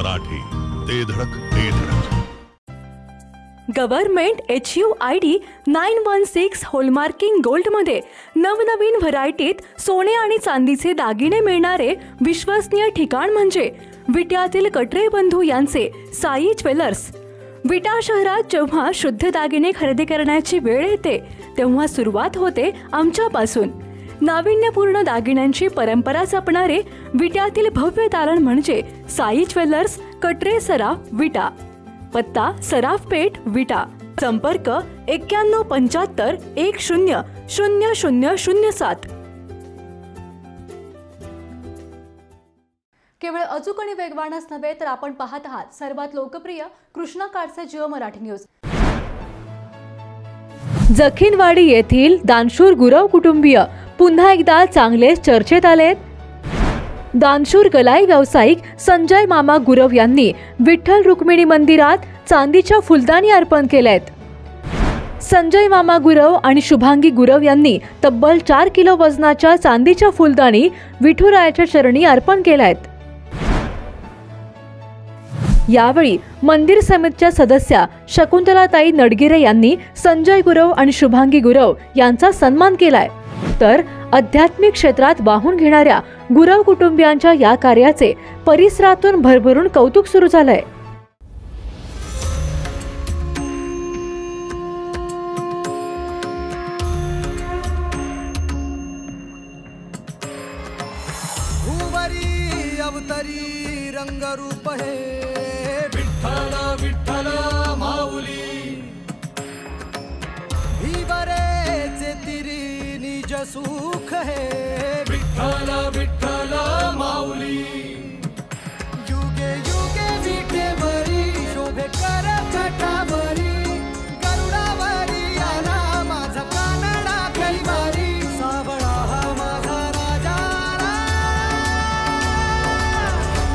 मराठी, ते धडक ते धडक. गव्हर्नमेंट HUID 916 होलमार्किंग गोल्ड मध्ये नवनवीन व्हरायटीत सोने आणि चांदीचे दागिने मिळणारे विश्वसनीय ठिकाण म्हणजे विट्यातील कटरे बंधू यांचे साई ज्वेलर्स. विटा शहरात जेव्हा शुद्ध दागिने खरेदी करण्याची वेळ येते तेव्हा सुरुवात होते आमच्यापासून. नाविन्यपूर्ण दागिन्यांची परंपरा जपणारे विट्यातील भव्य तारण म्हणजे साई ज्वेलर्स, कटरे सराफ, विटा. पत्ता सराफ पेठ, विटा. संपर्क 9175 100007. केवळ अचूक आणि वेगवानच नव्हे तर आपण पाहत आहात सर्वात लोकप्रिय कृष्णा काळचे जिओ मराठी न्यूज. जखीनवाडी येथील दानशूर गुरव कुटुंबीय पुन्हा एकदा चांगलेच चर्चेत आलेत. दानशूर गलाई व्यावसायिक संजय मामा गुरव यांनी विठ्ठल रुक्मिणी मंदिरात चांदीच्या फुलदाणी अर्पण केलेत. संजय मामा गुरव आणि शुभांगी गुरव यांनी तब्बल 4 किलो वजनाच्या चांदीच्या फुलदाणी विठुरायाच्या चरणी अर्पण केल्यात. यावेळी मंदिर समितीच्या सदस्या शकुंतलाताई नडगिरे यांनी संजय गुरव आणि शुभांगी गुरव यांचा सन्मान केलाय. तर आध्यात्मिक क्षेत्रात वाहून घेणाऱ्या गुरव कुटुंबियांच्या या कार्याचे परिसरातून भरभरून कौतुक सुरू झालंय. अवतरी रंगरूप हे विठ्ठल विठ्ठल माऊली, भीवरेचे तिरी निज सुख हे विठ्ठल विठ्ठल माऊली. युगे युगे विठेवरी शोभे कर छटावरी, गरुडावरी आला माझा कानडा कैवारी, सावळा हा माझा राजा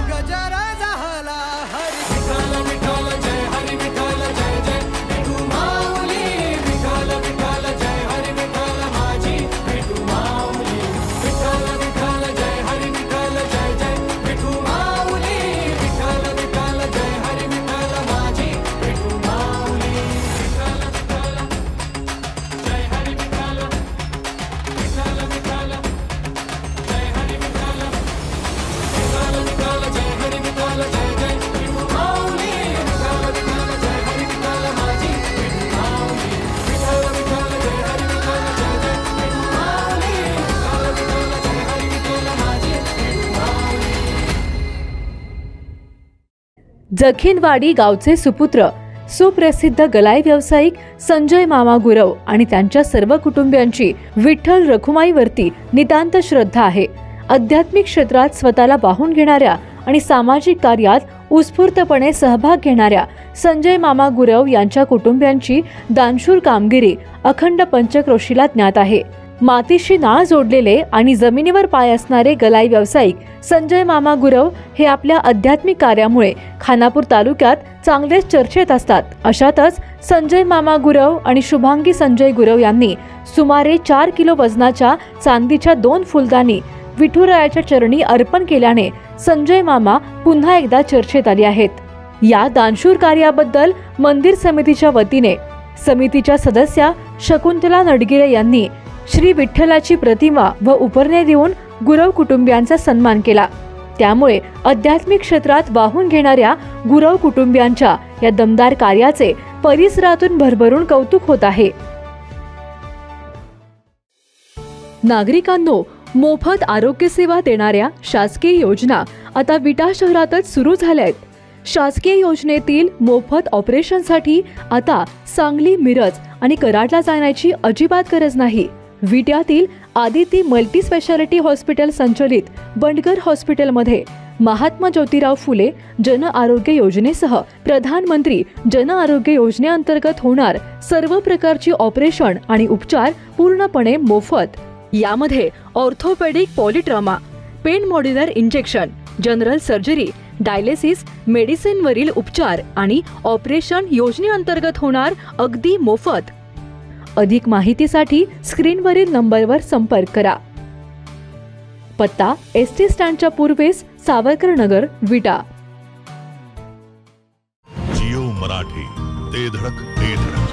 गजरा झाला. हरी विठ्ठल विठ्ठल जय हरी विठ्ठल जय जय विठू माऊली, विठ्ठल विठ्ठल जय हरी विठ्ठल माझी विठू माऊली, विठ्ठल विठ्ठल जय हरी विठ्ठल जय जय विठू माऊली, विठ्ठल विठ्ठल जय हरी विठ्ठल माझी विठू माऊली, विठ्ठल विठ्ठल जय हरी विठ्ठल, विठ्ठल विठ्ठल जय हरी विठ्ठल, विठ्ठल विठ्ठल जय हरी विठ्ठल जय जय विठू माऊली, विठ्ठल विठ्ठल जय हरी विठ्ठल माझी विठू माऊली, विठ्ठल विठ्ठल जय हरी विठ्ठल जय जय विठू माऊली, विठ्ठल विठ्ठल जय हरी विठ्ठल माझी विठू माऊली. जखीनवाडी गावचे सुपुत्र सुप्रसिद्ध गलाई व्यावसायिक संजय मामा गुरव आणि त्यांच्या सर्व कुटुंबियांची विठ्ठल रखुमाईवरती नितांत श्रद्धा आहे. आध्यात्मिक क्षेत्रात स्वतःला वाहून घेणाऱ्या आणि सामाजिक कार्यात उत्स्फूर्तपणे सहभाग घेणाऱ्या संजय मामा गुरव यांच्या कुटुंबियांची दानशूर कामगिरी अखंड पंचक्रोशीला ज्ञात आहे. मातीशी नाळ जोडलेले आणि जमिनीवर पाय असणारे गलाई व्यावसायिक संजय मामा गुरव हे आपल्या आध्यात्मिक कार्यामुळे खानापूर तालुक्यात चांगलेच चर्चेत असतात. अशातच संजय मामा गुरव आणि शुभांगी संजय गुरव यांनी सुमारे 4 किलो वजनाच्या चांदीच्या 2 फुलदाणी विठुरायाच्या चरणी अर्पण केल्याने संजय मामा पुन्हा एकदा चर्चेत आले आहेत. या दानशूर कार्याबद्दल मंदिर समितीच्या वतीने समितीच्या सदस्या शकुंतला नडगिरे यांनी श्री विठ्ठलाची प्रतिमा व उपरणे देऊन गुरव कुटुंबियांचा सन्मान केला. त्यामुळे आध्यात्मिक क्षेत्रात वाहून घेणाऱ्या गुरव कुटुंबियांच्या या दमदार कार्याचे परिसरातून भरभरून कौतुक होत आहे. नागरिकांनो, मोफत आरोग्य सेवा देणाऱ्या शासकीय योजना आता विटा शहरातच सुरू झाल्या आहेत. शासकीय योजनेतील मोफत ऑपरेशनसाठी आता सांगली, मिरज आणि कराडला जाण्याची अजिबात गरज नाही. विट्यातील आदिती मल्टी स्पेशालिटी हॉस्पिटल संचलित बंडगर हॉस्पिटलमध्ये महात्मा ज्योतिराव फुले जन आरोग्य योजनेसह प्रधानमंत्री जन आरोग्य योजनेअंतर्गत होणार सर्व प्रकारची ऑपरेशन आणि उपचार पूर्णपणे मोफत. यामध्ये orthopaedic, polytrauma, pain modular injection, general surgery, dialysis, मेडिसिनवरील उपचार आणि ऑपरेशन योजनेअंतर्गत होणार अगदी मोफत. अधिक माहितीसाठी स्क्रीनवरील नंबरवर संपर्क करा. पत्ता एसटी स्टँडच्या पूर्वेस सावरकर नगर, विटा. मराठी. ते धडक ते धडक.